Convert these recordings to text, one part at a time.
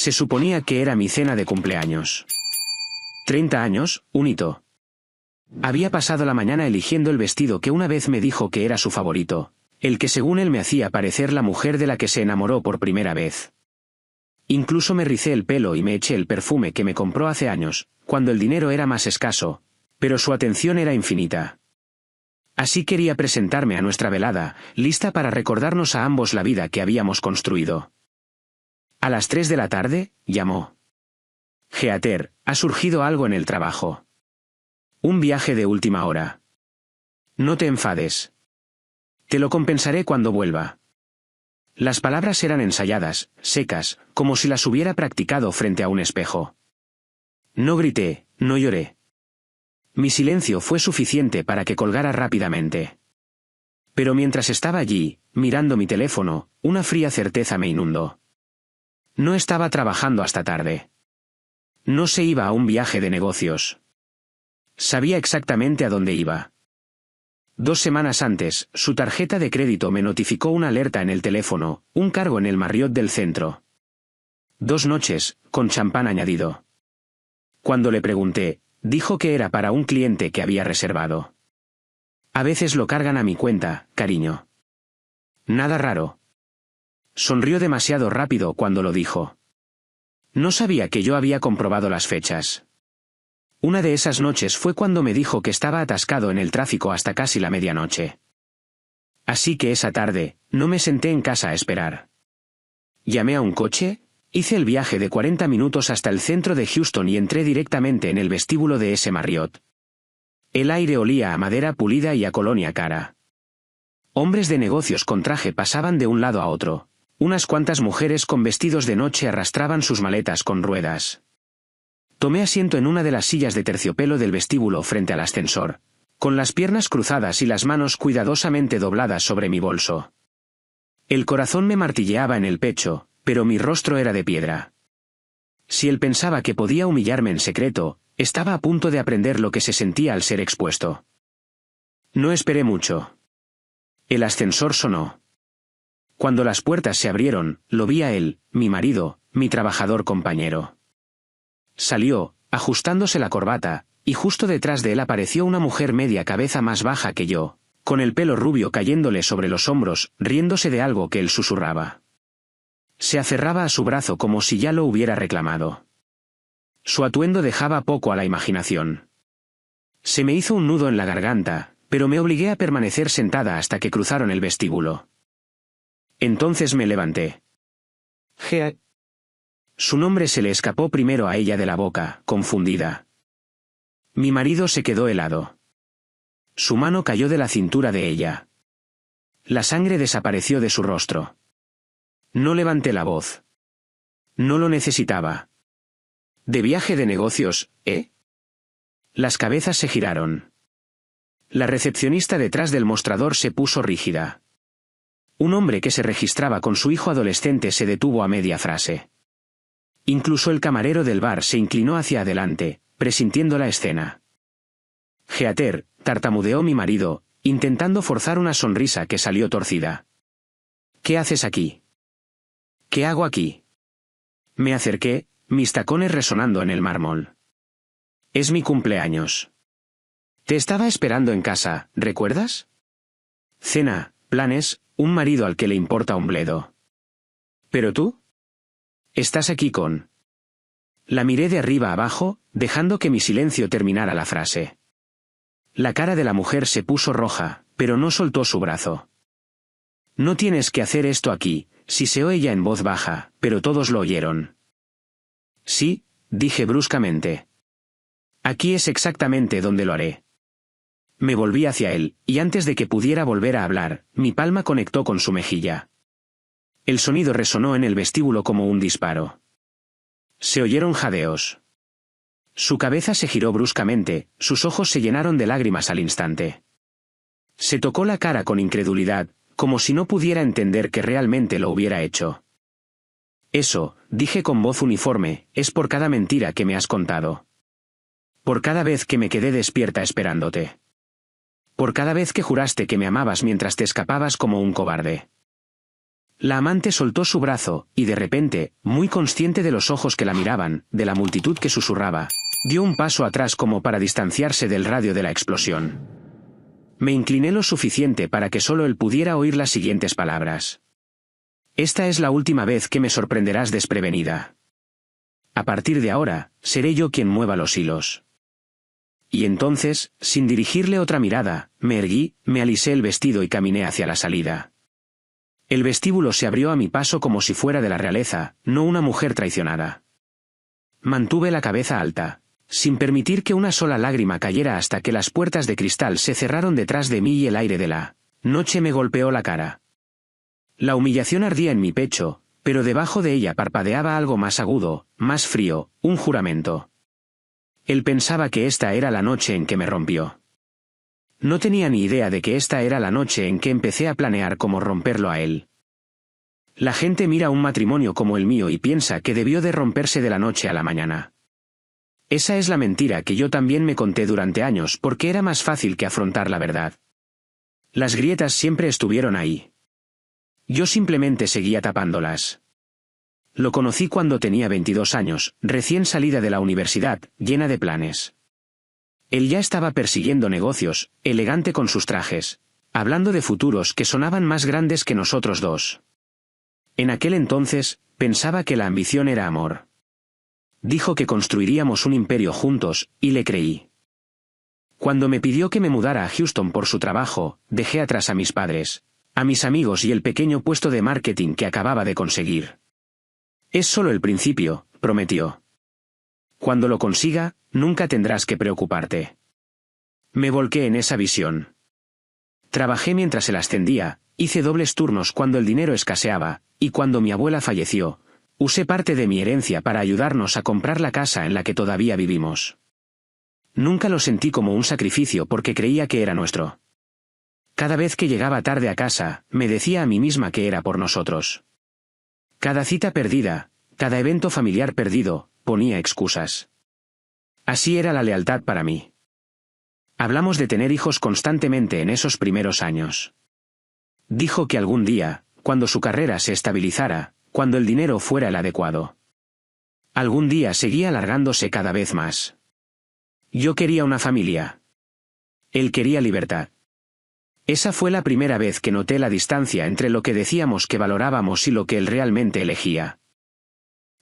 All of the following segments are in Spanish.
Se suponía que era mi cena de cumpleaños. 30 años, un hito. Había pasado la mañana eligiendo el vestido que una vez me dijo que era su favorito, el que según él me hacía parecer la mujer de la que se enamoró por primera vez. Incluso me ricé el pelo y me eché el perfume que me compró hace años, cuando el dinero era más escaso, pero su atención era infinita. Así quería presentarme a nuestra velada, lista para recordarnos a ambos la vida que habíamos construido. A las 3 de la tarde, llamó. Heather, ha surgido algo en el trabajo. Un viaje de última hora. No te enfades. Te lo compensaré cuando vuelva. Las palabras eran ensayadas, secas, como si las hubiera practicado frente a un espejo. No grité, no lloré. Mi silencio fue suficiente para que colgara rápidamente. Pero mientras estaba allí, mirando mi teléfono, una fría certeza me inundó. No estaba trabajando hasta tarde. No se iba a un viaje de negocios. Sabía exactamente a dónde iba. 2 semanas antes, su tarjeta de crédito me notificó una alerta en el teléfono, un cargo en el Marriott del centro. 2 noches, con champán añadido. Cuando le pregunté, dijo que era para un cliente que había reservado. A veces lo cargan a mi cuenta, cariño. Nada raro. Sonrió demasiado rápido cuando lo dijo. No sabía que yo había comprobado las fechas. Una de esas noches fue cuando me dijo que estaba atascado en el tráfico hasta casi la medianoche. Así que esa tarde, no me senté en casa a esperar. Llamé a un coche, hice el viaje de 40 minutos hasta el centro de Houston y entré directamente en el vestíbulo de ese Marriott. El aire olía a madera pulida y a colonia cara. Hombres de negocios con traje pasaban de un lado a otro. Unas cuantas mujeres con vestidos de noche arrastraban sus maletas con ruedas. Tomé asiento en una de las sillas de terciopelo del vestíbulo frente al ascensor, con las piernas cruzadas y las manos cuidadosamente dobladas sobre mi bolso. El corazón me martilleaba en el pecho, pero mi rostro era de piedra. Si él pensaba que podía humillarme en secreto, estaba a punto de aprender lo que se sentía al ser expuesto. No esperé mucho. El ascensor sonó. Cuando las puertas se abrieron, lo vi a él, mi marido, mi trabajador compañero. Salió, ajustándose la corbata, y justo detrás de él apareció una mujer media cabeza más baja que yo, con el pelo rubio cayéndole sobre los hombros, riéndose de algo que él susurraba. Se aferraba a su brazo como si ya lo hubiera reclamado. Su atuendo dejaba poco a la imaginación. Se me hizo un nudo en la garganta, pero me obligué a permanecer sentada hasta que cruzaron el vestíbulo. Entonces me levanté. Su nombre se le escapó primero a ella de la boca, confundida. Mi marido se quedó helado. Su mano cayó de la cintura de ella. La sangre desapareció de su rostro. No levanté la voz. No lo necesitaba. ¿De viaje de negocios, eh? Las cabezas se giraron. La recepcionista detrás del mostrador se puso rígida. Un hombre que se registraba con su hijo adolescente se detuvo a media frase. Incluso el camarero del bar se inclinó hacia adelante, presintiendo la escena. Heather, tartamudeó mi marido, intentando forzar una sonrisa que salió torcida. ¿Qué haces aquí? ¿Qué hago aquí? Me acerqué, mis tacones resonando en el mármol. Es mi cumpleaños. Te estaba esperando en casa, ¿recuerdas? Cena, planes, un marido al que le importa un bledo. ¿Pero tú? Estás aquí con... La miré de arriba abajo, dejando que mi silencio terminara la frase. La cara de la mujer se puso roja, pero no soltó su brazo. No tienes que hacer esto aquí, siseó ella en voz baja, pero todos lo oyeron. Sí, dije bruscamente. Aquí es exactamente donde lo haré. Me volví hacia él, y antes de que pudiera volver a hablar, mi palma conectó con su mejilla. El sonido resonó en el vestíbulo como un disparo. Se oyeron jadeos. Su cabeza se giró bruscamente, sus ojos se llenaron de lágrimas al instante. Se tocó la cara con incredulidad, como si no pudiera entender que realmente lo hubiera hecho. Eso, dije con voz uniforme, es por cada mentira que me has contado. Por cada vez que me quedé despierta esperándote. Por cada vez que juraste que me amabas mientras te escapabas como un cobarde. La amante soltó su brazo, y de repente, muy consciente de los ojos que la miraban, de la multitud que susurraba, dio un paso atrás como para distanciarse del radio de la explosión. Me incliné lo suficiente para que solo él pudiera oír las siguientes palabras. Esta es la última vez que me sorprenderás desprevenida. A partir de ahora, seré yo quien mueva los hilos. Y entonces, sin dirigirle otra mirada, me erguí, me alisé el vestido y caminé hacia la salida. El vestíbulo se abrió a mi paso como si fuera de la realeza, no una mujer traicionada. Mantuve la cabeza alta, sin permitir que una sola lágrima cayera hasta que las puertas de cristal se cerraron detrás de mí y el aire de la noche me golpeó la cara. La humillación ardía en mi pecho, pero debajo de ella parpadeaba algo más agudo, más frío, un juramento. Él pensaba que esta era la noche en que me rompió. No tenía ni idea de que esta era la noche en que empecé a planear cómo romperlo a él. La gente mira un matrimonio como el mío y piensa que debió de romperse de la noche a la mañana. Esa es la mentira que yo también me conté durante años porque era más fácil que afrontar la verdad. Las grietas siempre estuvieron ahí. Yo simplemente seguía tapándolas. Lo conocí cuando tenía 22 años, recién salida de la universidad, llena de planes. Él ya estaba persiguiendo negocios, elegante con sus trajes, hablando de futuros que sonaban más grandes que nosotros dos. En aquel entonces, pensaba que la ambición era amor. Dijo que construiríamos un imperio juntos, y le creí. Cuando me pidió que me mudara a Houston por su trabajo, dejé atrás a mis padres, a mis amigos y el pequeño puesto de marketing que acababa de conseguir. Es solo el principio, prometió. Cuando lo consiga, nunca tendrás que preocuparte. Me volqué en esa visión. Trabajé mientras él ascendía, hice dobles turnos cuando el dinero escaseaba, y cuando mi abuela falleció, usé parte de mi herencia para ayudarnos a comprar la casa en la que todavía vivimos. Nunca lo sentí como un sacrificio porque creía que era nuestro. Cada vez que llegaba tarde a casa, me decía a mí misma que era por nosotros. Cada cita perdida, cada evento familiar perdido, ponía excusas. Así era la lealtad para mí. Hablamos de tener hijos constantemente en esos primeros años. Dijo que algún día, cuando su carrera se estabilizara, cuando el dinero fuera el adecuado. Algún día seguía alargándose cada vez más. Yo quería una familia. Él quería libertad. Esa fue la primera vez que noté la distancia entre lo que decíamos que valorábamos y lo que él realmente elegía.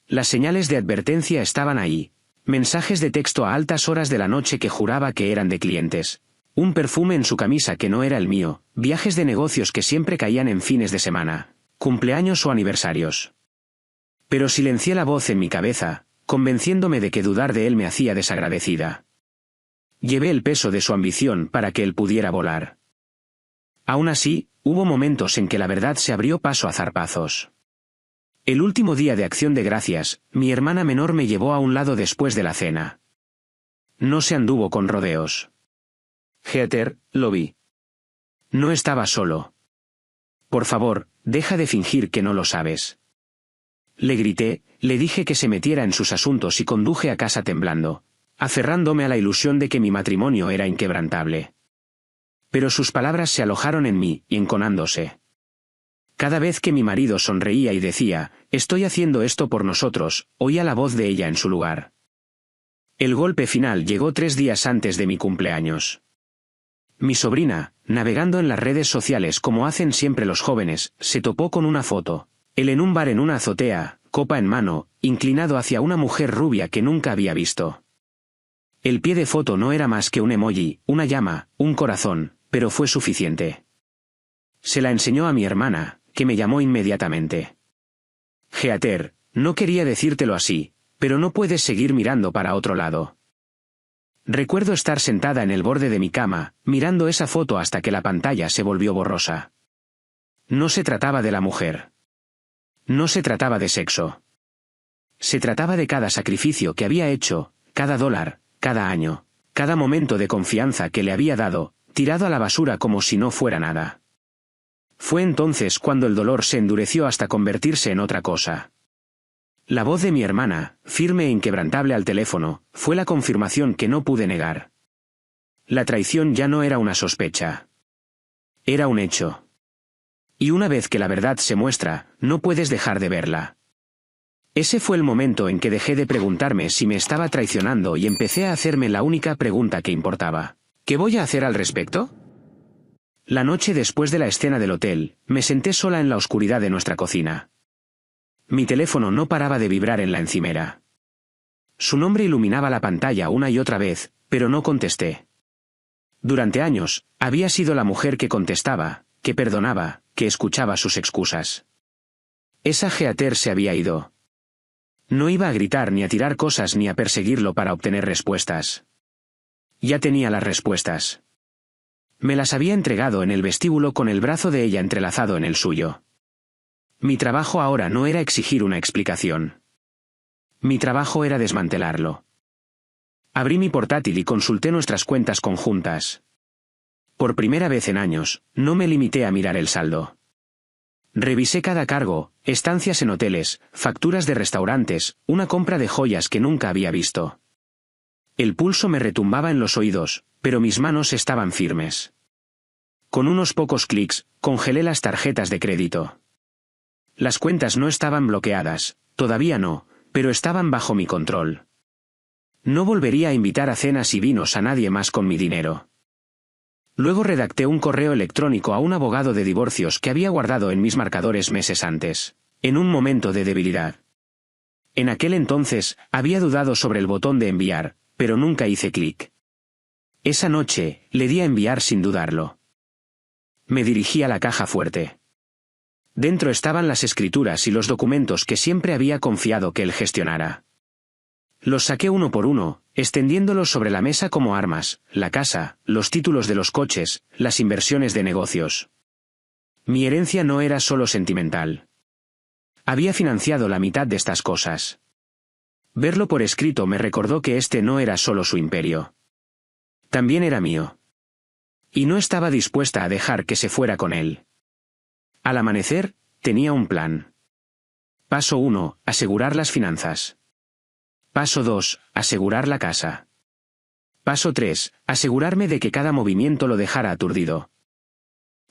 Las señales de advertencia estaban ahí. Mensajes de texto a altas horas de la noche que juraba que eran de clientes. Un perfume en su camisa que no era el mío, viajes de negocios que siempre caían en fines de semana, cumpleaños o aniversarios. Pero silencié la voz en mi cabeza, convenciéndome de que dudar de él me hacía desagradecida. Llevé el peso de su ambición para que él pudiera volar. Aún así, hubo momentos en que la verdad se abrió paso a zarpazos. El último día de Acción de Gracias, mi hermana menor me llevó a un lado después de la cena. No se anduvo con rodeos. Heather, lo vi. No estaba solo. Por favor, deja de fingir que no lo sabes. Le grité, le dije que se metiera en sus asuntos y conduje a casa temblando, aferrándome a la ilusión de que mi matrimonio era inquebrantable. Pero sus palabras se alojaron en mí, enconándose. Cada vez que mi marido sonreía y decía, «Estoy haciendo esto por nosotros», oía la voz de ella en su lugar. El golpe final llegó 3 días antes de mi cumpleaños. Mi sobrina, navegando en las redes sociales como hacen siempre los jóvenes, se topó con una foto. Él en un bar en una azotea, copa en mano, inclinado hacia una mujer rubia que nunca había visto. El pie de foto no era más que un emoji, una llama, un corazón, pero fue suficiente. Se la enseñó a mi hermana, que me llamó inmediatamente. Heather, no quería decírtelo así, pero no puedes seguir mirando para otro lado. Recuerdo estar sentada en el borde de mi cama, mirando esa foto hasta que la pantalla se volvió borrosa. No se trataba de la mujer. No se trataba de sexo. Se trataba de cada sacrificio que había hecho, cada dólar, cada año, cada momento de confianza que le había dado, tirado a la basura como si no fuera nada. Fue entonces cuando el dolor se endureció hasta convertirse en otra cosa. La voz de mi hermana, firme e inquebrantable al teléfono, fue la confirmación que no pude negar. La traición ya no era una sospecha. Era un hecho. Y una vez que la verdad se muestra, no puedes dejar de verla. Ese fue el momento en que dejé de preguntarme si me estaba traicionando y empecé a hacerme la única pregunta que importaba. ¿Qué voy a hacer al respecto? La noche después de la escena del hotel, me senté sola en la oscuridad de nuestra cocina. Mi teléfono no paraba de vibrar en la encimera. Su nombre iluminaba la pantalla una y otra vez, pero no contesté. Durante años, había sido la mujer que contestaba, que perdonaba, que escuchaba sus excusas. Esa Heather se había ido. No iba a gritar ni a tirar cosas ni a perseguirlo para obtener respuestas. Ya tenía las respuestas. Me las había entregado en el vestíbulo con el brazo de ella entrelazado en el suyo. Mi trabajo ahora no era exigir una explicación. Mi trabajo era desmantelarlo. Abrí mi portátil y consulté nuestras cuentas conjuntas. Por primera vez en años, no me limité a mirar el saldo. Revisé cada cargo, estancias en hoteles, facturas de restaurantes, una compra de joyas que nunca había visto. El pulso me retumbaba en los oídos, pero mis manos estaban firmes. Con unos pocos clics, congelé las tarjetas de crédito. Las cuentas no estaban bloqueadas, todavía no, pero estaban bajo mi control. No volvería a invitar a cenas y vinos a nadie más con mi dinero. Luego redacté un correo electrónico a un abogado de divorcios que había guardado en mis marcadores meses antes, en un momento de debilidad. En aquel entonces, había dudado sobre el botón de enviar, pero nunca hice clic. Esa noche, le di a enviar sin dudarlo. Me dirigí a la caja fuerte. Dentro estaban las escrituras y los documentos que siempre había confiado que él gestionara. Los saqué uno por uno, extendiéndolos sobre la mesa como armas, la casa, los títulos de los coches, las inversiones de negocios. Mi herencia no era solo sentimental. Había financiado la mitad de estas cosas. Verlo por escrito me recordó que este no era solo su imperio. También era mío. Y no estaba dispuesta a dejar que se fuera con él. Al amanecer, tenía un plan. Paso 1, asegurar las finanzas. Paso 2, asegurar la casa. Paso 3, asegurarme de que cada movimiento lo dejara aturdido.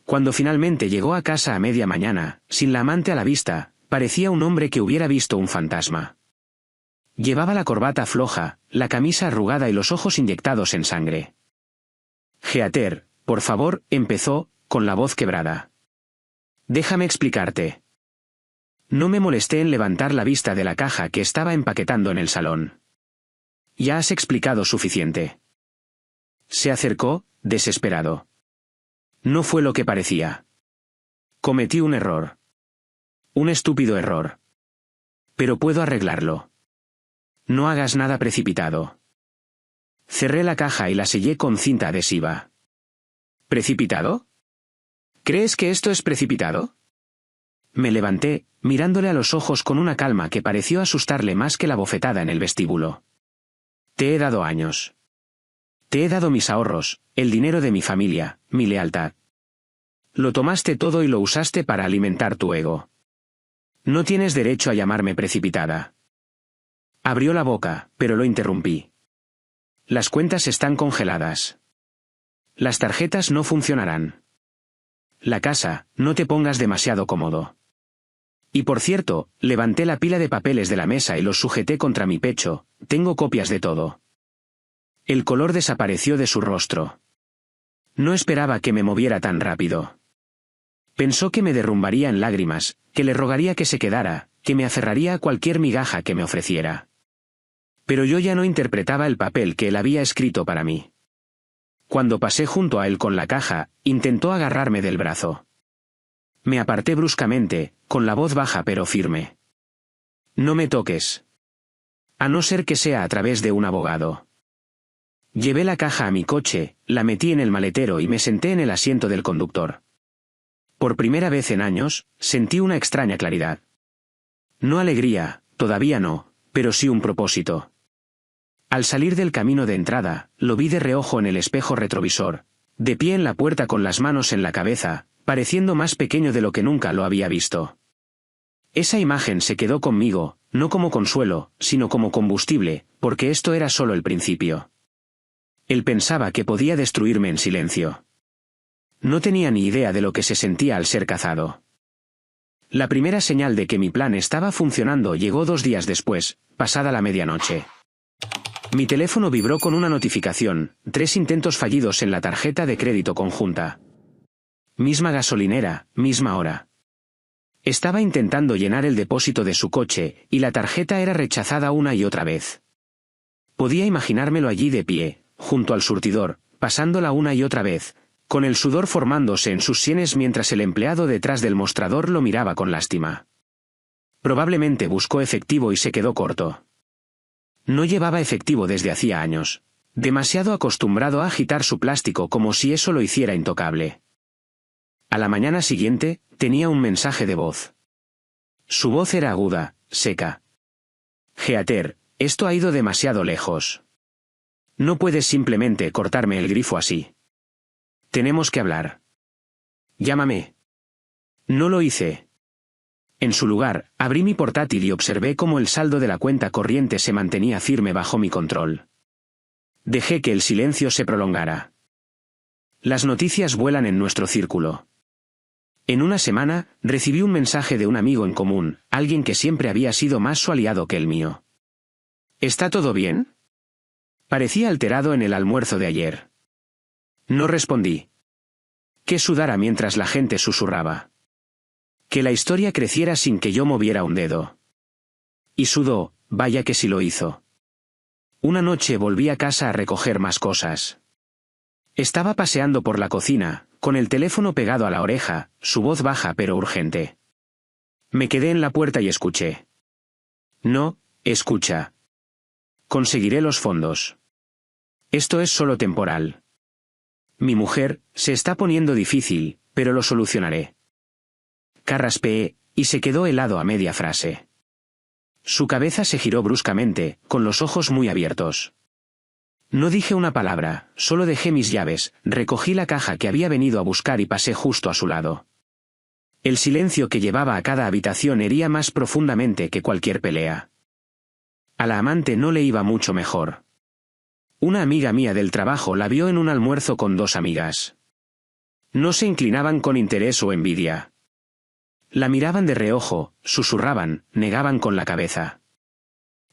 Cuando finalmente llegó a casa a media mañana, sin la amante a la vista, parecía un hombre que hubiera visto un fantasma. Llevaba la corbata floja, la camisa arrugada y los ojos inyectados en sangre. Heather, por favor, empezó, con la voz quebrada. Déjame explicarte. No me molesté en levantar la vista de la caja que estaba empaquetando en el salón. Ya has explicado suficiente. Se acercó, desesperado. No fue lo que parecía. Cometí un error. Un estúpido error. Pero puedo arreglarlo. No hagas nada precipitado. Cerré la caja y la sellé con cinta adhesiva. ¿Precipitado? ¿Crees que esto es precipitado? Me levanté, mirándole a los ojos con una calma que pareció asustarle más que la bofetada en el vestíbulo. Te he dado años. Te he dado mis ahorros, el dinero de mi familia, mi lealtad. Lo tomaste todo y lo usaste para alimentar tu ego. No tienes derecho a llamarme precipitada. Abrió la boca, pero lo interrumpí. Las cuentas están congeladas. Las tarjetas no funcionarán. La casa, no te pongas demasiado cómodo. Y por cierto, levanté la pila de papeles de la mesa y los sujeté contra mi pecho, tengo copias de todo. El color desapareció de su rostro. No esperaba que me moviera tan rápido. Pensó que me derrumbaría en lágrimas, que le rogaría que se quedara, que me aferraría a cualquier migaja que me ofreciera. Pero yo ya no interpretaba el papel que él había escrito para mí. Cuando pasé junto a él con la caja, intentó agarrarme del brazo. Me aparté bruscamente, con la voz baja pero firme. No me toques. A no ser que sea a través de un abogado. Llevé la caja a mi coche, la metí en el maletero y me senté en el asiento del conductor. Por primera vez en años, sentí una extraña claridad. No alegría, todavía no, pero sí un propósito. Al salir del camino de entrada, lo vi de reojo en el espejo retrovisor, de pie en la puerta con las manos en la cabeza, pareciendo más pequeño de lo que nunca lo había visto. Esa imagen se quedó conmigo, no como consuelo, sino como combustible, porque esto era solo el principio. Él pensaba que podía destruirme en silencio. No tenía ni idea de lo que se sentía al ser cazado. La primera señal de que mi plan estaba funcionando llegó 2 días después, pasada la medianoche. Mi teléfono vibró con una notificación: 3 intentos fallidos en la tarjeta de crédito conjunta. Misma gasolinera, misma hora. Estaba intentando llenar el depósito de su coche, y la tarjeta era rechazada una y otra vez. Podía imaginármelo allí de pie, junto al surtidor, pasándola una y otra vez, con el sudor formándose en sus sienes mientras el empleado detrás del mostrador lo miraba con lástima. Probablemente buscó efectivo y se quedó corto. No llevaba efectivo desde hacía años, demasiado acostumbrado a agitar su plástico como si eso lo hiciera intocable. A la mañana siguiente, tenía un mensaje de voz. Su voz era aguda, seca. Heather, esto ha ido demasiado lejos. No puedes simplemente cortarme el grifo así. Tenemos que hablar. Llámame. No lo hice. En su lugar, abrí mi portátil y observé cómo el saldo de la cuenta corriente se mantenía firme bajo mi control. Dejé que el silencio se prolongara. Las noticias vuelan en nuestro círculo. En una semana, recibí un mensaje de un amigo en común, alguien que siempre había sido más su aliado que el mío. ¿Está todo bien? Parecía alterado en el almuerzo de ayer. No respondí. Que sudara mientras la gente susurraba. Que la historia creciera sin que yo moviera un dedo. Y sudó, vaya que sí lo hizo. Una noche volví a casa a recoger más cosas. Estaba paseando por la cocina, con el teléfono pegado a la oreja, su voz baja pero urgente. Me quedé en la puerta y escuché. No, escucha. Conseguiré los fondos. Esto es solo temporal. Mi mujer, se está poniendo difícil, pero lo solucionaré. Carraspeé, y se quedó helado a media frase. Su cabeza se giró bruscamente, con los ojos muy abiertos. No dije una palabra, solo dejé mis llaves, recogí la caja que había venido a buscar y pasé justo a su lado. El silencio que llevaba a cada habitación hería más profundamente que cualquier pelea. A la amante no le iba mucho mejor. Una amiga mía del trabajo la vio en un almuerzo con 2 amigas. No se inclinaban con interés o envidia. La miraban de reojo, susurraban, negaban con la cabeza.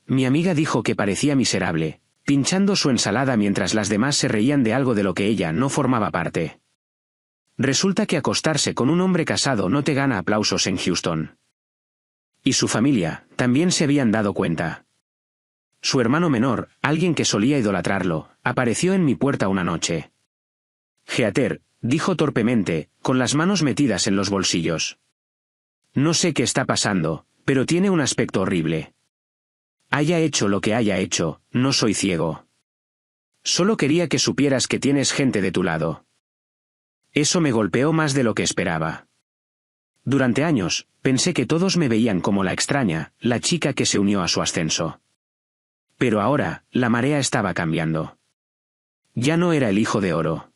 Mi amiga dijo que parecía miserable, pinchando su ensalada mientras las demás se reían de algo de lo que ella no formaba parte. Resulta que acostarse con un hombre casado no te gana aplausos en Houston. Y su familia, también se habían dado cuenta. Su hermano menor, alguien que solía idolatrarlo, apareció en mi puerta una noche. Heather, dijo torpemente, con las manos metidas en los bolsillos. No sé qué está pasando, pero tiene un aspecto horrible. Haya hecho lo que haya hecho, no soy ciego. Solo quería que supieras que tienes gente de tu lado. Eso me golpeó más de lo que esperaba. Durante años, pensé que todos me veían como la extraña, la chica que se unió a su ascenso. Pero ahora, la marea estaba cambiando. Ya no era el hijo de oro.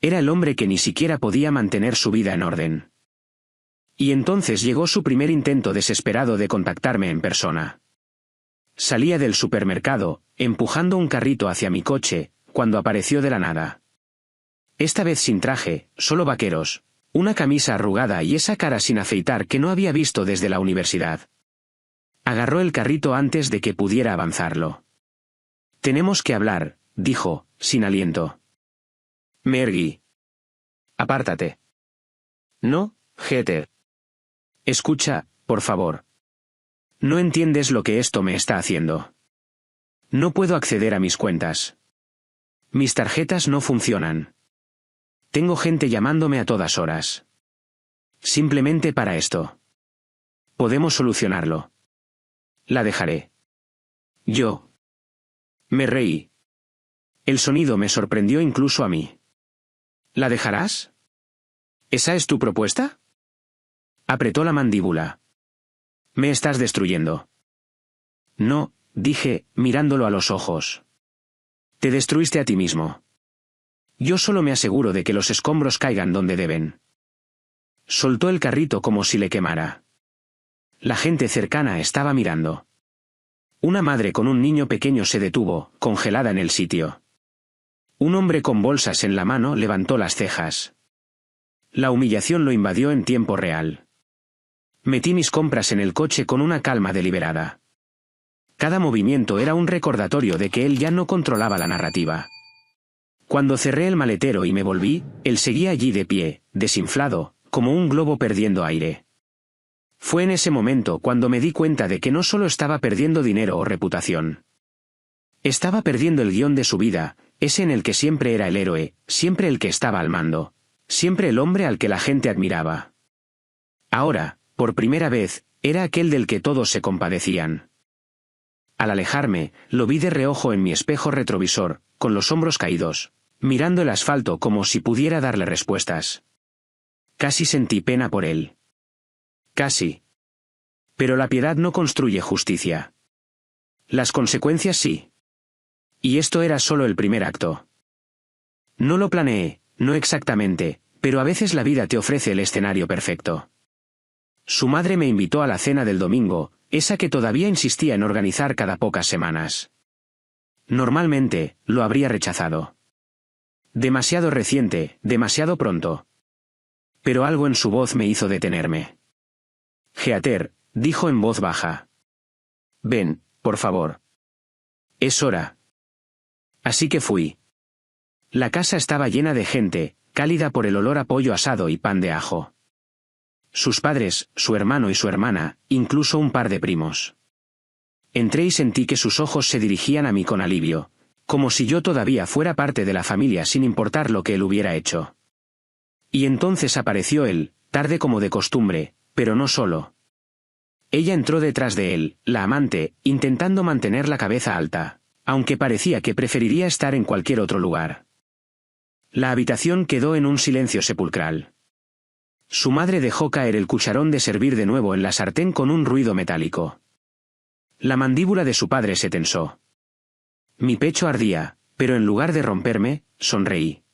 Era el hombre que ni siquiera podía mantener su vida en orden. Y entonces llegó su primer intento desesperado de contactarme en persona. Salía del supermercado, empujando un carrito hacia mi coche, cuando apareció de la nada. Esta vez sin traje, solo vaqueros, una camisa arrugada y esa cara sin afeitar que no había visto desde la universidad. Agarró el carrito antes de que pudiera avanzarlo. Tenemos que hablar, dijo, sin aliento. Me erguí. Apártate. No, Heather. Escucha, por favor. No entiendes lo que esto me está haciendo. No puedo acceder a mis cuentas. Mis tarjetas no funcionan. Tengo gente llamándome a todas horas. Simplemente para esto. Podemos solucionarlo. La dejaré. Yo. Me reí. El sonido me sorprendió incluso a mí. ¿La dejarás? ¿Esa es tu propuesta? Apretó la mandíbula. Me estás destruyendo. No, dije, mirándolo a los ojos. Te destruiste a ti mismo. Yo solo me aseguro de que los escombros caigan donde deben. Soltó el carrito como si le quemara. La gente cercana estaba mirando. Una madre con un niño pequeño se detuvo, congelada en el sitio. Un hombre con bolsas en la mano levantó las cejas. La humillación lo invadió en tiempo real. Metí mis compras en el coche con una calma deliberada. Cada movimiento era un recordatorio de que él ya no controlaba la narrativa. Cuando cerré el maletero y me volví, él seguía allí de pie, desinflado, como un globo perdiendo aire. Fue en ese momento cuando me di cuenta de que no solo estaba perdiendo dinero o reputación. Estaba perdiendo el guión de su vida, ese en el que siempre era el héroe, siempre el que estaba al mando, siempre el hombre al que la gente admiraba. Ahora, por primera vez, era aquel del que todos se compadecían. Al alejarme, lo vi de reojo en mi espejo retrovisor, con los hombros caídos, mirando el asfalto como si pudiera darle respuestas. Casi sentí pena por él. Casi. Pero la piedad no construye justicia. Las consecuencias sí. Y esto era solo el primer acto. No lo planeé, no exactamente, pero a veces la vida te ofrece el escenario perfecto. Su madre me invitó a la cena del domingo, esa que todavía insistía en organizar cada pocas semanas. Normalmente, lo habría rechazado. Demasiado reciente, demasiado pronto. Pero algo en su voz me hizo detenerme. Heather, dijo en voz baja. Ven, por favor. Es hora. Así que fui. La casa estaba llena de gente, cálida por el olor a pollo asado y pan de ajo. Sus padres, su hermano y su hermana, incluso un par de primos. Entré y sentí que sus ojos se dirigían a mí con alivio, como si yo todavía fuera parte de la familia sin importar lo que él hubiera hecho. Y entonces apareció él, tarde como de costumbre, pero no solo. Ella entró detrás de él, la amante, intentando mantener la cabeza alta, aunque parecía que preferiría estar en cualquier otro lugar. La habitación quedó en un silencio sepulcral. Su madre dejó caer el cucharón de servir de nuevo en la sartén con un ruido metálico. La mandíbula de su padre se tensó. Mi pecho ardía, pero en lugar de romperme, sonreí.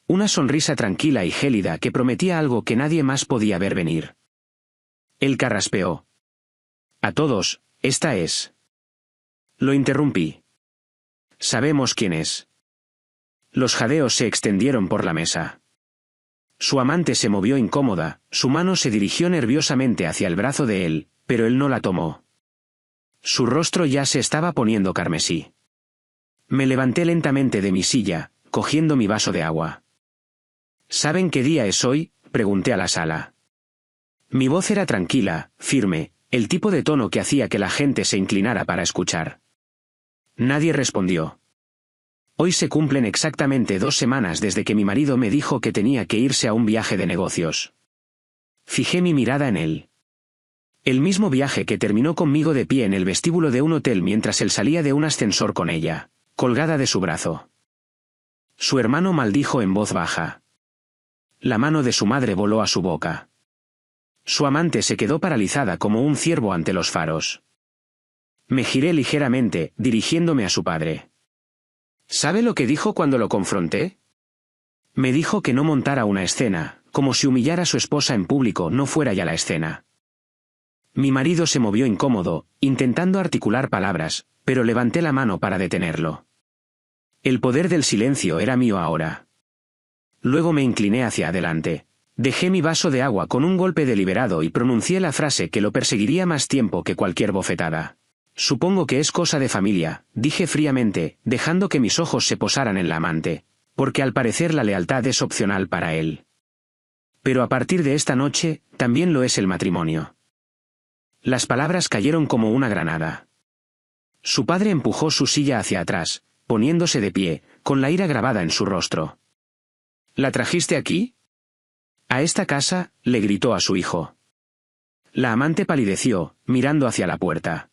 Una sonrisa tranquila y gélida que prometía algo que nadie más podía ver venir. Él carraspeó. A todos, esta es. Lo interrumpí. Sabemos quién es. Los jadeos se extendieron por la mesa. Su amante se movió incómoda, su mano se dirigió nerviosamente hacia el brazo de él, pero él no la tomó. Su rostro ya se estaba poniendo carmesí. Me levanté lentamente de mi silla, cogiendo mi vaso de agua. ¿Saben qué día es hoy?, pregunté a la sala. Mi voz era tranquila, firme, el tipo de tono que hacía que la gente se inclinara para escuchar. Nadie respondió. Hoy se cumplen exactamente 2 semanas desde que mi marido me dijo que tenía que irse a un viaje de negocios. Fijé mi mirada en él. El mismo viaje que terminó conmigo de pie en el vestíbulo de un hotel mientras él salía de un ascensor con ella, colgada de su brazo. Su hermano maldijo en voz baja. La mano de su madre voló a su boca. Su amante se quedó paralizada como un ciervo ante los faros. Me giré ligeramente, dirigiéndome a su padre. ¿Sabe lo que dijo cuando lo confronté? Me dijo que no montara una escena, como si humillar a su esposa en público no fuera ya la escena. Mi marido se movió incómodo, intentando articular palabras, pero levanté la mano para detenerlo. El poder del silencio era mío ahora. Luego me incliné hacia adelante. Dejé mi vaso de agua con un golpe deliberado y pronuncié la frase que lo perseguiría más tiempo que cualquier bofetada. Supongo que es cosa de familia, dije fríamente, dejando que mis ojos se posaran en la amante, porque al parecer la lealtad es opcional para él. Pero a partir de esta noche, también lo es el matrimonio. Las palabras cayeron como una granada. Su padre empujó su silla hacia atrás, poniéndose de pie, con la ira grabada en su rostro. ¿La trajiste aquí? A esta casa, le gritó a su hijo. La amante palideció, mirando hacia la puerta.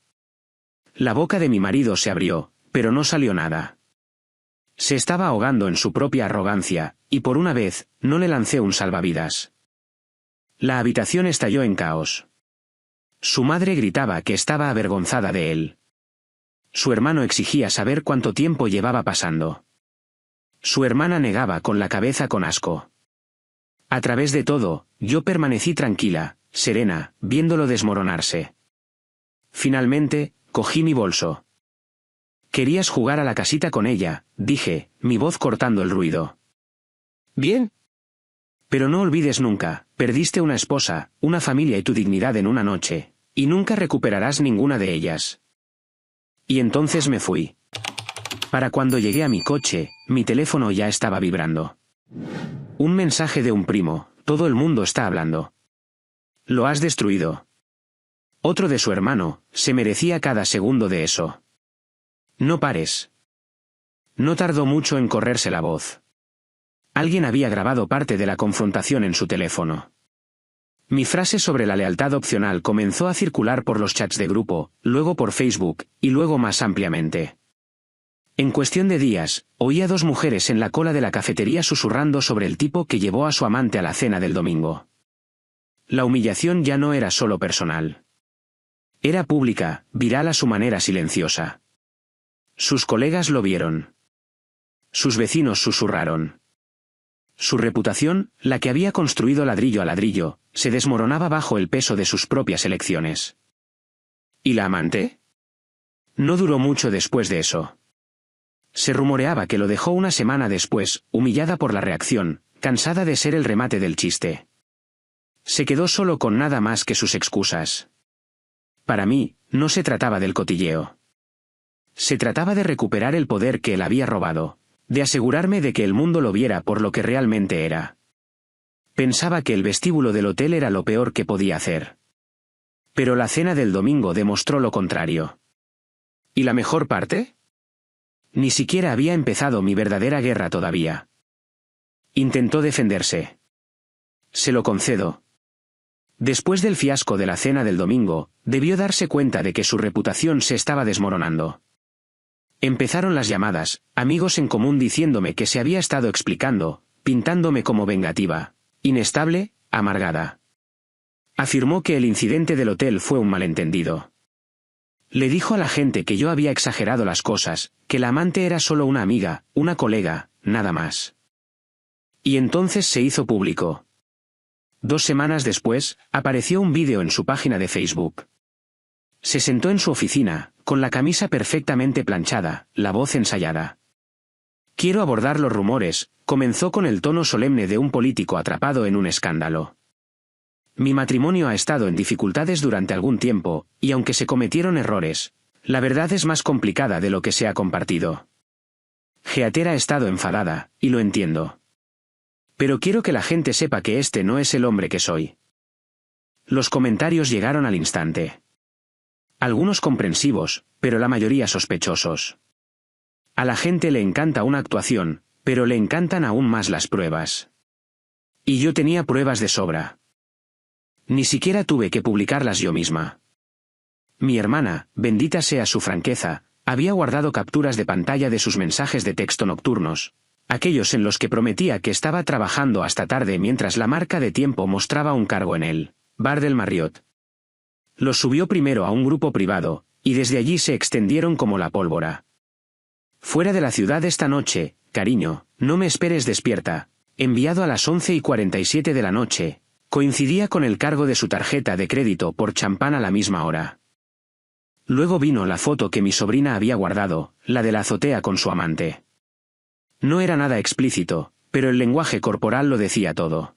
La boca de mi marido se abrió, pero no salió nada. Se estaba ahogando en su propia arrogancia, y por una vez, no le lancé un salvavidas. La habitación estalló en caos. Su madre gritaba que estaba avergonzada de él. Su hermano exigía saber cuánto tiempo llevaba pasando. Su hermana negaba con la cabeza con asco. A través de todo, yo permanecí tranquila, serena, viéndolo desmoronarse. Finalmente, cogí mi bolso. Querías jugar a la casita con ella, dije, mi voz cortando el ruido. Bien. Pero no olvides nunca, perdiste una esposa, una familia y tu dignidad en una noche, y nunca recuperarás ninguna de ellas. Y entonces me fui. Para cuando llegué a mi coche, mi teléfono ya estaba vibrando. Un mensaje de un primo: todo el mundo está hablando. Lo has destruido. Otro de su hermano: se merecía cada segundo de eso. No pares. No tardó mucho en correrse la voz. Alguien había grabado parte de la confrontación en su teléfono. Mi frase sobre la lealtad opcional comenzó a circular por los chats de grupo, luego por Facebook, y luego más ampliamente. En cuestión de días, oí a 2 mujeres en la cola de la cafetería susurrando sobre el tipo que llevó a su amante a la cena del domingo. La humillación ya no era solo personal. Era pública, viral a su manera silenciosa. Sus colegas lo vieron. Sus vecinos susurraron. Su reputación, la que había construido ladrillo a ladrillo, se desmoronaba bajo el peso de sus propias elecciones. ¿Y la amante? No duró mucho después de eso. Se rumoreaba que lo dejó una semana después, humillada por la reacción, cansada de ser el remate del chiste. Se quedó solo con nada más que sus excusas. Para mí, no se trataba del cotilleo. Se trataba de recuperar el poder que él había robado, de asegurarme de que el mundo lo viera por lo que realmente era. Pensaba que el vestíbulo del hotel era lo peor que podía hacer. Pero la cena del domingo demostró lo contrario. ¿Y la mejor parte? Ni siquiera había empezado mi verdadera guerra todavía. Intentó defenderse. Se lo concedo. Después del fiasco de la cena del domingo, debió darse cuenta de que su reputación se estaba desmoronando. Empezaron las llamadas, amigos en común diciéndome que se había estado explicando, pintándome como vengativa, inestable, amargada. Afirmó que el incidente del hotel fue un malentendido. Le dijo a la gente que yo había exagerado las cosas, que la amante era solo una amiga, una colega, nada más. Y entonces se hizo público. 2 semanas después, apareció un vídeo en su página de Facebook. Se sentó en su oficina, con la camisa perfectamente planchada, la voz ensayada. Quiero abordar los rumores, comenzó con el tono solemne de un político atrapado en un escándalo. Mi matrimonio ha estado en dificultades durante algún tiempo, y aunque se cometieron errores, la verdad es más complicada de lo que se ha compartido. Geater ha estado enfadada, y lo entiendo. Pero quiero que la gente sepa que este no es el hombre que soy. Los comentarios llegaron al instante. Algunos comprensivos, pero la mayoría sospechosos. A la gente le encanta una actuación, pero le encantan aún más las pruebas. Y yo tenía pruebas de sobra. Ni siquiera tuve que publicarlas yo misma. Mi hermana, bendita sea su franqueza, había guardado capturas de pantalla de sus mensajes de texto nocturnos, aquellos en los que prometía que estaba trabajando hasta tarde mientras la marca de tiempo mostraba un cargo en el bar del Marriott. Los subió primero a un grupo privado, y desde allí se extendieron como la pólvora. Fuera de la ciudad esta noche, cariño, no me esperes despierta, enviado a las 11:47 de la noche, coincidía con el cargo de su tarjeta de crédito por champán a la misma hora. Luego vino la foto que mi sobrina había guardado, la de la azotea con su amante. No era nada explícito, pero el lenguaje corporal lo decía todo.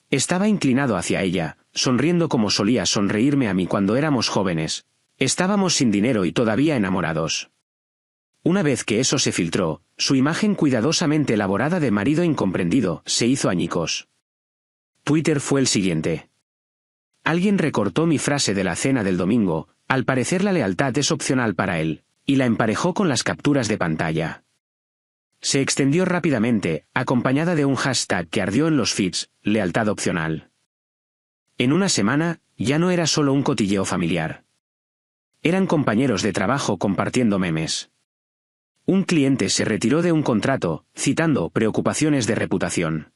Estaba inclinado hacia ella, sonriendo como solía sonreírme a mí cuando éramos jóvenes. Estábamos sin dinero y todavía enamorados. Una vez que eso se filtró, su imagen cuidadosamente elaborada de marido incomprendido se hizo añicos. Twitter fue el siguiente. Alguien recortó mi frase de la cena del domingo: al parecer la lealtad es opcional para él, y la emparejó con las capturas de pantalla. Se extendió rápidamente, acompañada de un hashtag que ardió en los feeds: lealtad opcional. En una semana, ya no era solo un cotilleo familiar. Eran compañeros de trabajo compartiendo memes. Un cliente se retiró de un contrato, citando preocupaciones de reputación.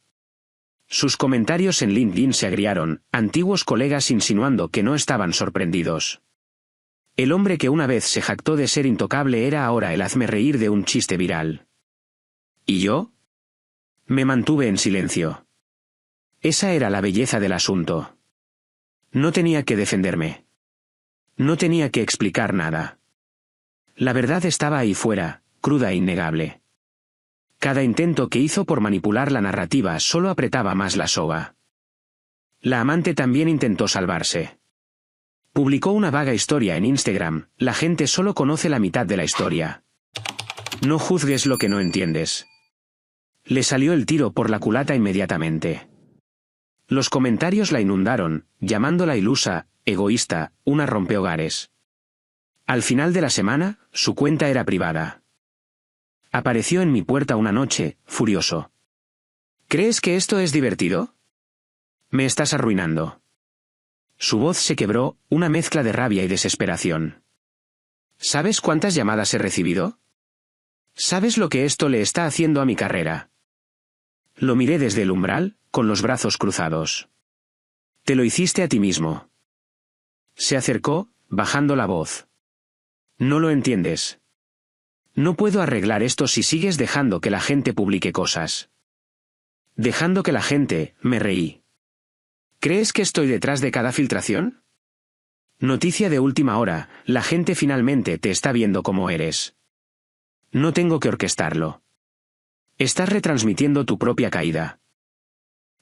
Sus comentarios en LinkedIn se agriaron, antiguos colegas insinuando que no estaban sorprendidos. El hombre que una vez se jactó de ser intocable era ahora el hazmerreír de un chiste viral. ¿Y yo? Me mantuve en silencio. Esa era la belleza del asunto. No tenía que defenderme. No tenía que explicar nada. La verdad estaba ahí fuera, cruda e innegable. Cada intento que hizo por manipular la narrativa solo apretaba más la soga. La amante también intentó salvarse. Publicó una vaga historia en Instagram: la gente solo conoce la mitad de la historia. No juzgues lo que no entiendes. Le salió el tiro por la culata inmediatamente. Los comentarios la inundaron, llamándola ilusa, egoísta, una rompehogares. Al final de la semana, su cuenta era privada. Apareció en mi puerta una noche, furioso. ¿Crees que esto es divertido? Me estás arruinando. Su voz se quebró, una mezcla de rabia y desesperación. ¿Sabes cuántas llamadas he recibido? ¿Sabes lo que esto le está haciendo a mi carrera? Lo miré desde el umbral, con los brazos cruzados. Te lo hiciste a ti mismo. Se acercó, bajando la voz. No lo entiendes. No puedo arreglar esto si sigues dejando que la gente publique cosas. Dejando que la gente, me reí. ¿Crees que estoy detrás de cada filtración? Noticia de última hora: la gente finalmente te está viendo como eres. No tengo que orquestarlo. Estás retransmitiendo tu propia caída.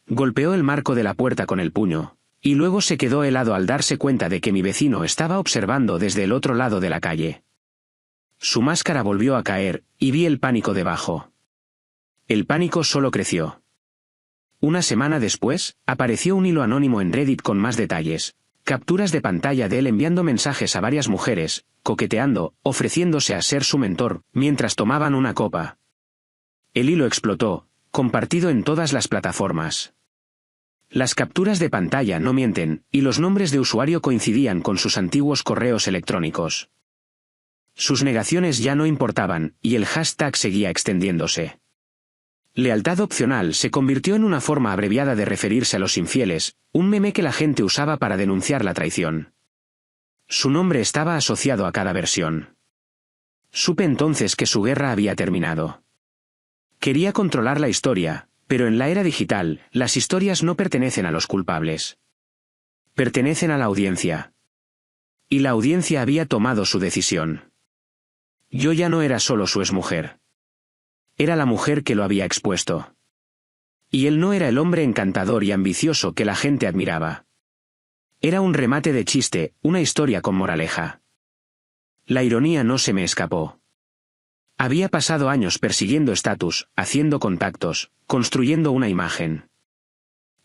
Golpeó el marco de la puerta con el puño, y luego se quedó helado al darse cuenta de que mi vecino estaba observando desde el otro lado de la calle. Su máscara volvió a caer, y vi el pánico debajo. El pánico solo creció. Una semana después, apareció un hilo anónimo en Reddit con más detalles, capturas de pantalla de él enviando mensajes a varias mujeres, coqueteando, ofreciéndose a ser su mentor, mientras tomaban una copa. El hilo explotó, compartido en todas las plataformas. Las capturas de pantalla no mienten, y los nombres de usuario coincidían con sus antiguos correos electrónicos. Sus negaciones ya no importaban, y el hashtag seguía extendiéndose. Lealtad opcional se convirtió en una forma abreviada de referirse a los infieles, un meme que la gente usaba para denunciar la traición. Su nombre estaba asociado a cada versión. Supe entonces que su guerra había terminado. Quería controlar la historia, pero en la era digital, las historias no pertenecen a los culpables. Pertenecen a la audiencia. Y la audiencia había tomado su decisión. Yo ya no era solo su exmujer. Era la mujer que lo había expuesto. Y él no era el hombre encantador y ambicioso que la gente admiraba. Era un remate de chiste, una historia con moraleja. La ironía no se me escapó. Había pasado años persiguiendo estatus, haciendo contactos, construyendo una imagen.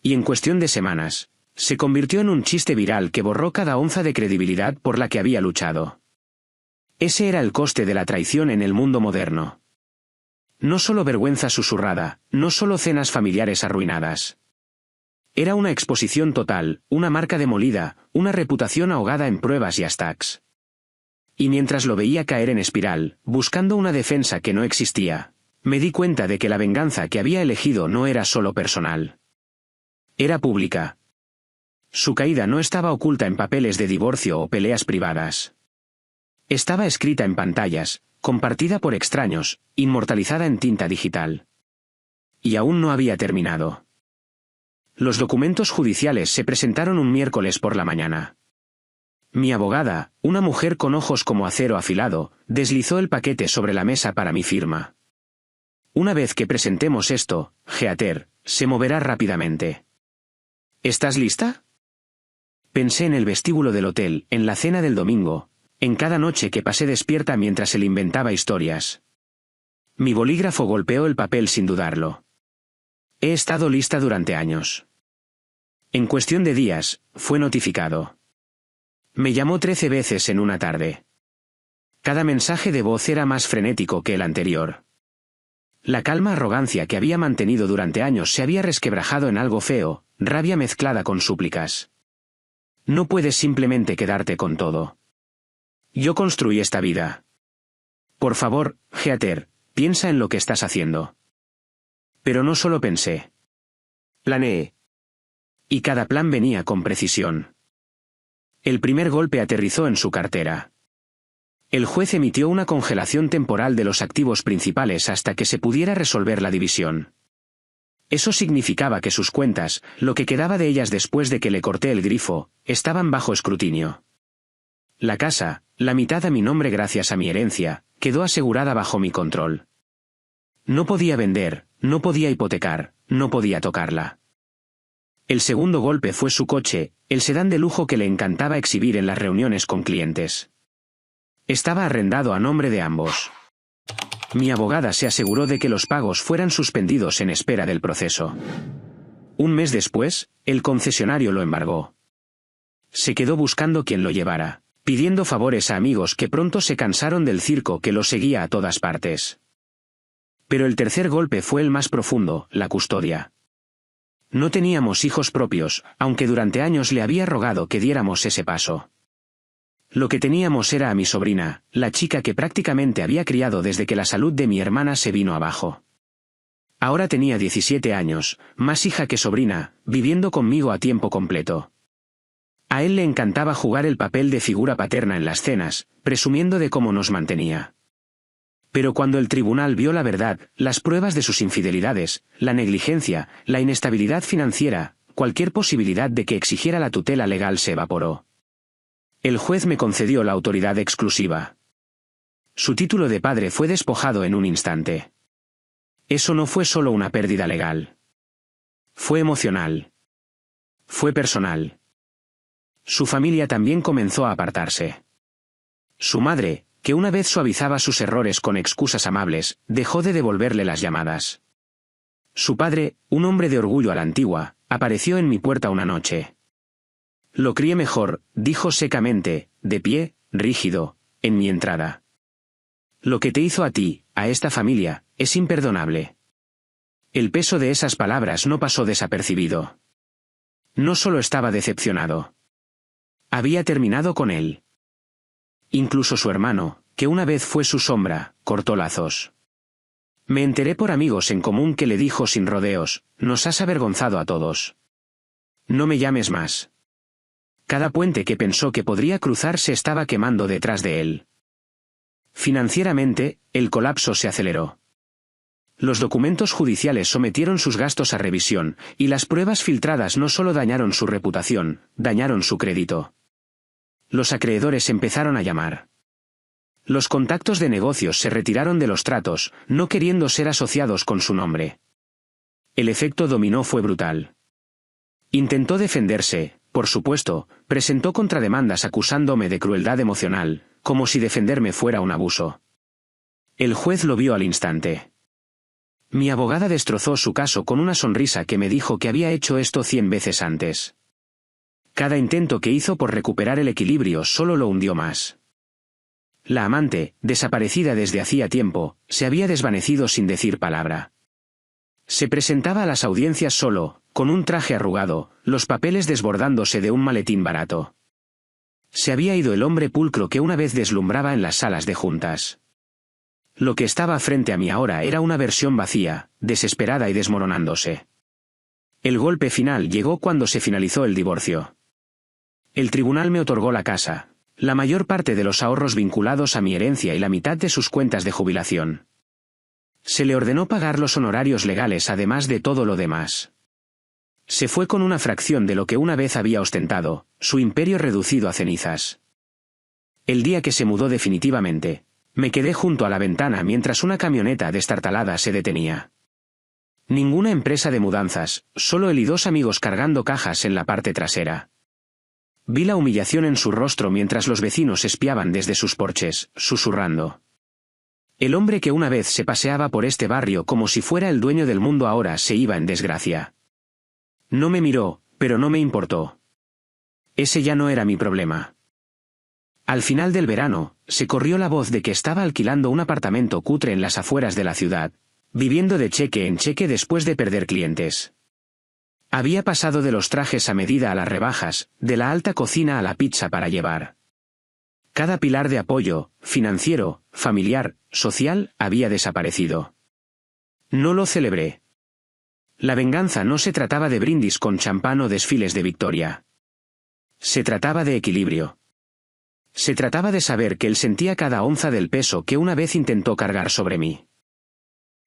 Y en cuestión de semanas, se convirtió en un chiste viral que borró cada onza de credibilidad por la que había luchado. Ese era el coste de la traición en el mundo moderno. No solo vergüenza susurrada, no solo cenas familiares arruinadas. Era una exposición total, una marca demolida, una reputación ahogada en pruebas y hashtags. Y mientras lo veía caer en espiral, buscando una defensa que no existía, me di cuenta de que la venganza que había elegido no era solo personal. Era pública. Su caída no estaba oculta en papeles de divorcio o peleas privadas. Estaba escrita en pantallas, compartida por extraños, inmortalizada en tinta digital. Y aún no había terminado. Los documentos judiciales se presentaron un miércoles por la mañana. Mi abogada, una mujer con ojos como acero afilado, deslizó el paquete sobre la mesa para mi firma. Una vez que presentemos esto, Heather, se moverá rápidamente. ¿Estás lista? Pensé en el vestíbulo del hotel, en la cena del domingo, en cada noche que pasé despierta mientras él inventaba historias. Mi bolígrafo golpeó el papel sin dudarlo. He estado lista durante años. En cuestión de días, fue notificado. Me llamó 13 veces en una tarde. Cada mensaje de voz era más frenético que el anterior. La calma arrogancia que había mantenido durante años se había resquebrajado en algo feo, rabia mezclada con súplicas. No puedes simplemente quedarte con todo. Yo construí esta vida. Por favor, Heather, piensa en lo que estás haciendo. Pero no solo pensé. Planeé. Y cada plan venía con precisión. El primer golpe aterrizó en su cartera. El juez emitió una congelación temporal de los activos principales hasta que se pudiera resolver la división. Eso significaba que sus cuentas, lo que quedaba de ellas después de que le corté el grifo, estaban bajo escrutinio. La casa, la mitad a mi nombre gracias a mi herencia, quedó asegurada bajo mi control. No podía vender, no podía hipotecar, no podía tocarla. El segundo golpe fue su coche, el sedán de lujo que le encantaba exhibir en las reuniones con clientes. Estaba arrendado a nombre de ambos. Mi abogada se aseguró de que los pagos fueran suspendidos en espera del proceso. Un mes después, el concesionario lo embargó. Se quedó buscando quien lo llevara, pidiendo favores a amigos que pronto se cansaron del circo que lo seguía a todas partes. Pero el tercer golpe fue el más profundo, la custodia. No teníamos hijos propios, aunque durante años le había rogado que diéramos ese paso. Lo que teníamos era a mi sobrina, la chica que prácticamente había criado desde que la salud de mi hermana se vino abajo. Ahora tenía 17 años, más hija que sobrina, viviendo conmigo a tiempo completo. A él le encantaba jugar el papel de figura paterna en las cenas, presumiendo de cómo nos mantenía. Pero cuando el tribunal vio la verdad, las pruebas de sus infidelidades, la negligencia, la inestabilidad financiera, cualquier posibilidad de que exigiera la tutela legal se evaporó. El juez me concedió la autoridad exclusiva. Su título de padre fue despojado en un instante. Eso no fue solo una pérdida legal. Fue emocional. Fue personal. Su familia también comenzó a apartarse. Su madre, que una vez suavizaba sus errores con excusas amables, dejó de devolverle las llamadas. Su padre, un hombre de orgullo a la antigua, apareció en mi puerta una noche. Lo crié mejor, dijo secamente, de pie, rígido, en mi entrada. Lo que te hizo a ti, a esta familia, es imperdonable. El peso de esas palabras no pasó desapercibido. No solo estaba decepcionado. Había terminado con él. Incluso su hermano, que una vez fue su sombra, cortó lazos. Me enteré por amigos en común que le dijo sin rodeos, nos has avergonzado a todos. No me llames más. Cada puente que pensó que podría cruzar se estaba quemando detrás de él. Financieramente, el colapso se aceleró. Los documentos judiciales sometieron sus gastos a revisión, y las pruebas filtradas no solo dañaron su reputación, dañaron su crédito. Los acreedores empezaron a llamar. Los contactos de negocios se retiraron de los tratos, no queriendo ser asociados con su nombre. El efecto dominó fue brutal. Intentó defenderse, por supuesto, presentó contrademandas acusándome de crueldad emocional, como si defenderme fuera un abuso. El juez lo vio al instante. Mi abogada destrozó su caso con una sonrisa que me dijo que había hecho esto 100 veces antes. Cada intento que hizo por recuperar el equilibrio solo lo hundió más. La amante, desaparecida desde hacía tiempo, se había desvanecido sin decir palabra. Se presentaba a las audiencias solo, con un traje arrugado, los papeles desbordándose de un maletín barato. Se había ido el hombre pulcro que una vez deslumbraba en las salas de juntas. Lo que estaba frente a mí ahora era una versión vacía, desesperada y desmoronándose. El golpe final llegó cuando se finalizó el divorcio. El tribunal me otorgó la casa, la mayor parte de los ahorros vinculados a mi herencia y la mitad de sus cuentas de jubilación. Se le ordenó pagar los honorarios legales además de todo lo demás. Se fue con una fracción de lo que una vez había ostentado, su imperio reducido a cenizas. El día que se mudó definitivamente, me quedé junto a la ventana mientras una camioneta destartalada se detenía. Ninguna empresa de mudanzas, solo él y 2 amigos cargando cajas en la parte trasera. Vi la humillación en su rostro mientras los vecinos espiaban desde sus porches, susurrando. El hombre que una vez se paseaba por este barrio como si fuera el dueño del mundo ahora se iba en desgracia. No me miró, pero no me importó. Ese ya no era mi problema. Al final del verano, se corrió la voz de que estaba alquilando un apartamento cutre en las afueras de la ciudad, viviendo de cheque en cheque después de perder clientes. Había pasado de los trajes a medida a las rebajas, de la alta cocina a la pizza para llevar. Cada pilar de apoyo, financiero, familiar, social, había desaparecido. No lo celebré. La venganza no se trataba de brindis con champán o desfiles de victoria. Se trataba de equilibrio. Se trataba de saber que él sentía cada onza del peso que una vez intentó cargar sobre mí.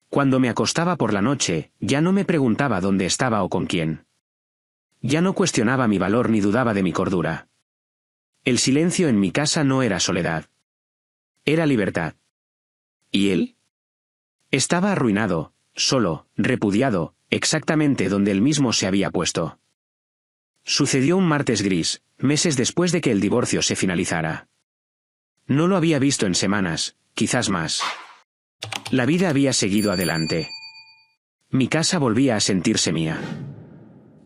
Cuando me acostaba por la noche, ya no me preguntaba dónde estaba o con quién. Ya no cuestionaba mi valor ni dudaba de mi cordura. El silencio en mi casa no era soledad. Era libertad. ¿Y él? Estaba arruinado, solo, repudiado, exactamente donde él mismo se había puesto. Sucedió un martes gris, meses después de que el divorcio se finalizara. No lo había visto en semanas, quizás más. La vida había seguido adelante. Mi casa volvía a sentirse mía.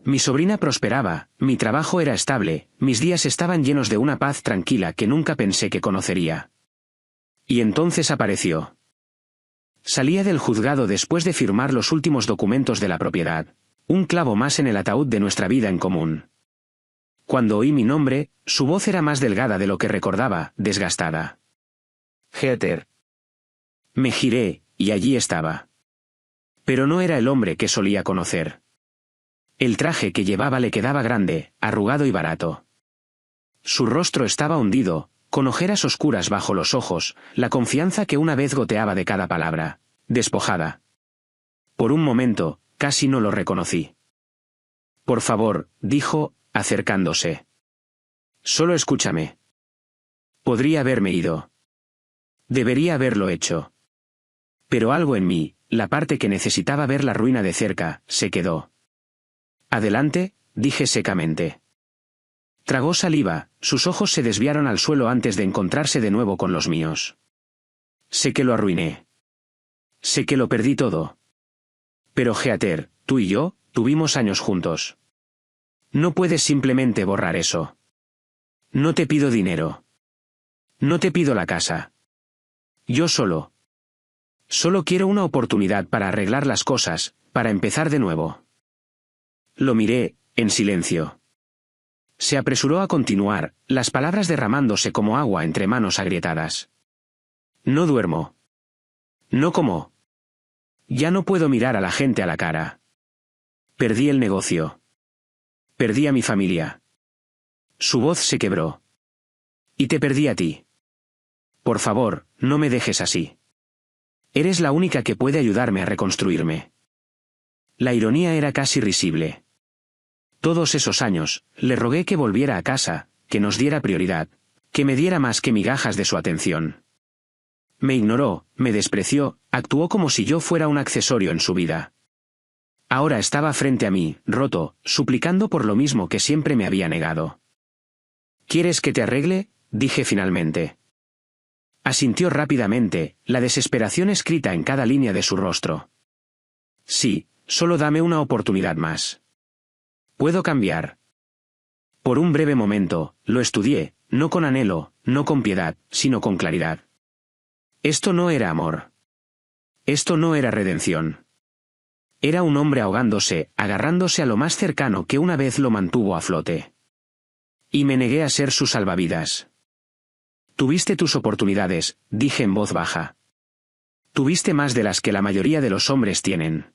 Mi sobrina prosperaba, mi trabajo era estable, mis días estaban llenos de una paz tranquila que nunca pensé que conocería. Y entonces apareció. Salía del juzgado después de firmar los últimos documentos de la propiedad, un clavo más en el ataúd de nuestra vida en común. Cuando oí mi nombre, su voz era más delgada de lo que recordaba, desgastada. Heather. Me giré, y allí estaba. Pero no era el hombre que solía conocer. El traje que llevaba le quedaba grande, arrugado y barato. Su rostro estaba hundido, con ojeras oscuras bajo los ojos, la confianza que una vez goteaba de cada palabra, despojada. Por un momento, casi no lo reconocí. Por favor, dijo, acercándose. Solo escúchame. Podría haberme ido. Debería haberlo hecho. Pero algo en mí, la parte que necesitaba ver la ruina de cerca, se quedó. Adelante, dije secamente. Tragó saliva, sus ojos se desviaron al suelo antes de encontrarse de nuevo con los míos. Sé que lo arruiné. Sé que lo perdí todo. Pero Heather, tú y yo, tuvimos años juntos. No puedes simplemente borrar eso. No te pido dinero. No te pido la casa. Yo solo. Solo quiero una oportunidad para arreglar las cosas, para empezar de nuevo. Lo miré, en silencio. Se apresuró a continuar, las palabras derramándose como agua entre manos agrietadas. No duermo. No como. Ya no puedo mirar a la gente a la cara. Perdí el negocio. Perdí a mi familia. Su voz se quebró. Y te perdí a ti. Por favor, no me dejes así. Eres la única que puede ayudarme a reconstruirme. La ironía era casi risible. Todos esos años, le rogué que volviera a casa, que nos diera prioridad, que me diera más que migajas de su atención. Me ignoró, me despreció, actuó como si yo fuera un accesorio en su vida. Ahora estaba frente a mí, roto, suplicando por lo mismo que siempre me había negado. ¿Quieres que te arregle?, dije finalmente. Asintió rápidamente, la desesperación escrita en cada línea de su rostro. Sí, solo dame una oportunidad más. Puedo cambiar. Por un breve momento, lo estudié, no con anhelo, no con piedad, sino con claridad. Esto no era amor. Esto no era redención. Era un hombre ahogándose, agarrándose a lo más cercano que una vez lo mantuvo a flote. Y me negué a ser su salvavidas. Tuviste tus oportunidades, dije en voz baja. Tuviste más de las que la mayoría de los hombres tienen.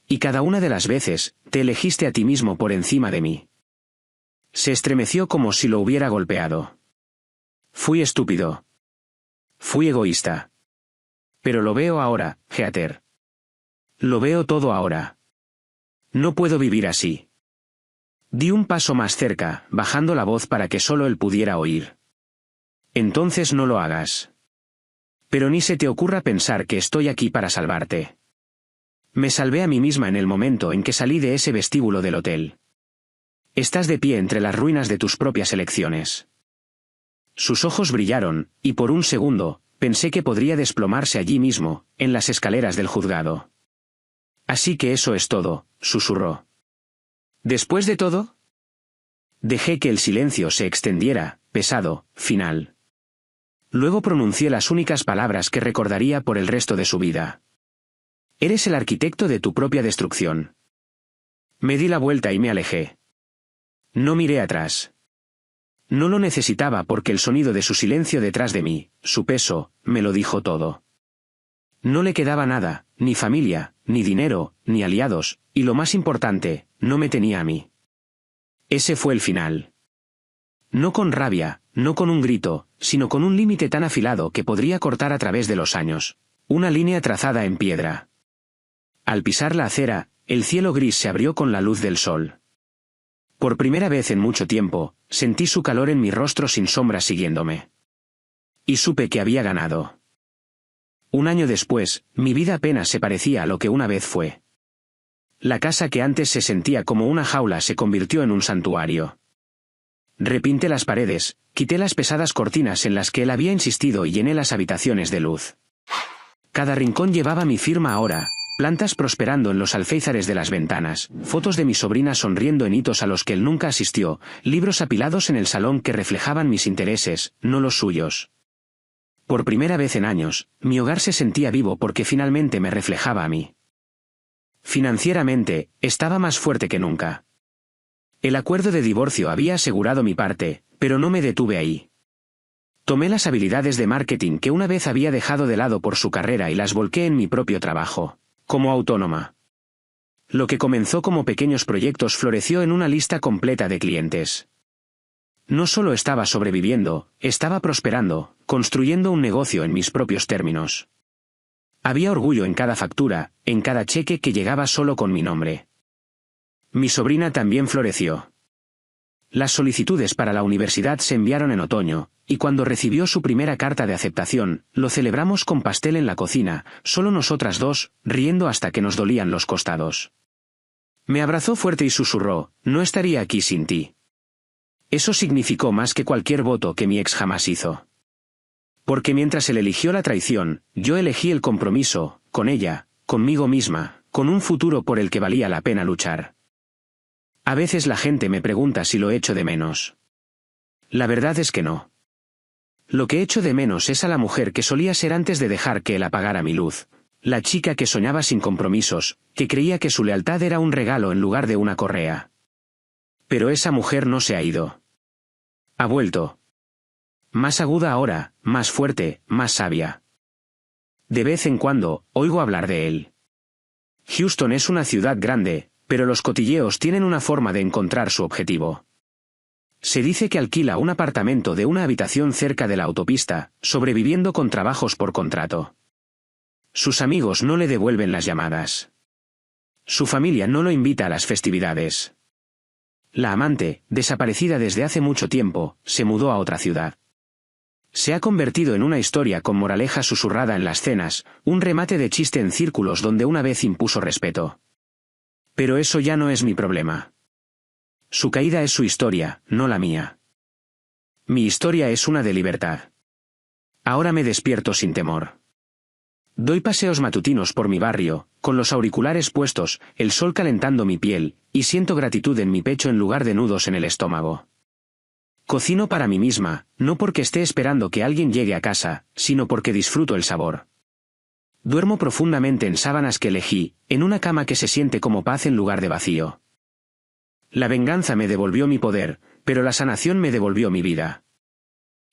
Y cada una de las veces, te elegiste a ti mismo por encima de mí. Se estremeció como si lo hubiera golpeado. Fui estúpido. Fui egoísta. Pero lo veo ahora, Heather. Lo veo todo ahora. No puedo vivir así. Di un paso más cerca, bajando la voz para que solo él pudiera oír. Entonces no lo hagas. Pero ni se te ocurra pensar que estoy aquí para salvarte. Me salvé a mí misma en el momento en que salí de ese vestíbulo del hotel. Estás de pie entre las ruinas de tus propias elecciones. Sus ojos brillaron, y por un segundo, pensé que podría desplomarse allí mismo, en las escaleras del juzgado. Así que eso es todo, susurró. ¿Después de todo? Dejé que el silencio se extendiera, pesado, final. Luego pronuncié las únicas palabras que recordaría por el resto de su vida. Eres el arquitecto de tu propia destrucción. Me di la vuelta y me alejé. No miré atrás. No lo necesitaba porque el sonido de su silencio detrás de mí, su peso, me lo dijo todo. No le quedaba nada, ni familia, ni dinero, ni aliados, y lo más importante, no me tenía a mí. Ese fue el final. No con rabia, no con un grito, sino con un límite tan afilado que podría cortar a través de los años. Una línea trazada en piedra. Al pisar la acera, el cielo gris se abrió con la luz del sol. Por primera vez en mucho tiempo, sentí su calor en mi rostro sin sombras siguiéndome. Y supe que había ganado. un año después, mi vida apenas se parecía a lo que una vez fue. La casa que antes se sentía como una jaula se convirtió en un santuario. Repinté las paredes, quité las pesadas cortinas en las que él había insistido y llené las habitaciones de luz. Cada rincón llevaba mi firma ahora, plantas prosperando en los alféizares de las ventanas, fotos de mi sobrina sonriendo en hitos a los que él nunca asistió, libros apilados en el salón que reflejaban mis intereses, no los suyos. Por primera vez en años, mi hogar se sentía vivo porque finalmente me reflejaba a mí. Financieramente, estaba más fuerte que nunca. El acuerdo de divorcio había asegurado mi parte, pero no me detuve ahí. Tomé las habilidades de marketing que una vez había dejado de lado por su carrera y las volqué en mi propio trabajo, como autónoma. Lo que comenzó como pequeños proyectos floreció en una lista completa de clientes. No solo estaba sobreviviendo, estaba prosperando, construyendo un negocio en mis propios términos. Había orgullo en cada factura, en cada cheque que llegaba solo con mi nombre. Mi sobrina también floreció. Las solicitudes para la universidad se enviaron en otoño, y cuando recibió su primera carta de aceptación, lo celebramos con pastel en la cocina, solo nosotras dos, riendo hasta que nos dolían los costados. Me abrazó fuerte y susurró, no estaría aquí sin ti. Eso significó más que cualquier voto que mi ex jamás hizo. Porque mientras él eligió la traición, yo elegí el compromiso, con ella, conmigo misma, con un futuro por el que valía la pena luchar. A veces la gente me pregunta si lo echo de menos. La verdad es que no. Lo que echo de menos es a la mujer que solía ser antes de dejar que él apagara mi luz, la chica que soñaba sin compromisos, que creía que su lealtad era un regalo en lugar de una correa. Pero esa mujer no se ha ido. Ha vuelto. Más aguda ahora, más fuerte, más sabia. De vez en cuando, oigo hablar de él. Houston es una ciudad grande, pero los cotilleos tienen una forma de encontrar su objetivo. Se dice que alquila un apartamento de una habitación cerca de la autopista, sobreviviendo con trabajos por contrato. Sus amigos no le devuelven las llamadas. Su familia no lo invita a las festividades. La amante, desaparecida desde hace mucho tiempo, se mudó a otra ciudad. Se ha convertido en una historia con moraleja susurrada en las cenas, un remate de chiste en círculos donde una vez impuso respeto. Pero eso ya no es mi problema. Su caída es su historia, no la mía. Mi historia es una de libertad. Ahora me despierto sin temor. Doy paseos matutinos por mi barrio, con los auriculares puestos, el sol calentando mi piel, y siento gratitud en mi pecho en lugar de nudos en el estómago. Cocino para mí misma, no porque esté esperando que alguien llegue a casa, sino porque disfruto el sabor. Duermo profundamente en sábanas que elegí, en una cama que se siente como paz en lugar de vacío. La venganza me devolvió mi poder, pero la sanación me devolvió mi vida.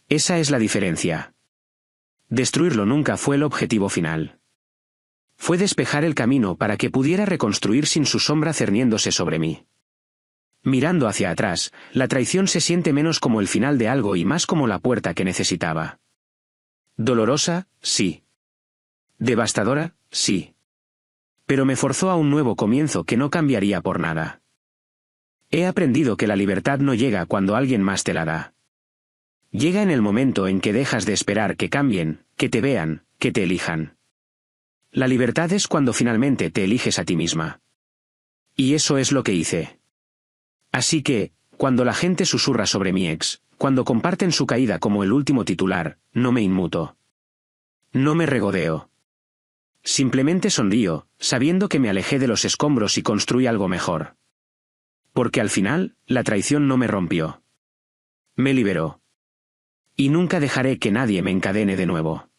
Esa es la diferencia. Destruirlo nunca fue el objetivo final. Fue despejar el camino para que pudiera reconstruir sin su sombra cerniéndose sobre mí. Mirando hacia atrás, la traición se siente menos como el final de algo y más como la puerta que necesitaba. Dolorosa, sí. Devastadora, sí. Pero me forzó a un nuevo comienzo que no cambiaría por nada. He aprendido que la libertad no llega cuando alguien más te la da. Llega en el momento en que dejas de esperar que cambien, que te vean, que te elijan. La libertad es cuando finalmente te eliges a ti misma. Y eso es lo que hice. Así que, cuando la gente susurra sobre mi ex, cuando comparten su caída como el último titular, no me inmuto. No me regodeo. Simplemente sonrío, sabiendo que me alejé de los escombros y construí algo mejor. Porque al final, la traición no me rompió. Me liberó. Y nunca dejaré que nadie me encadene de nuevo.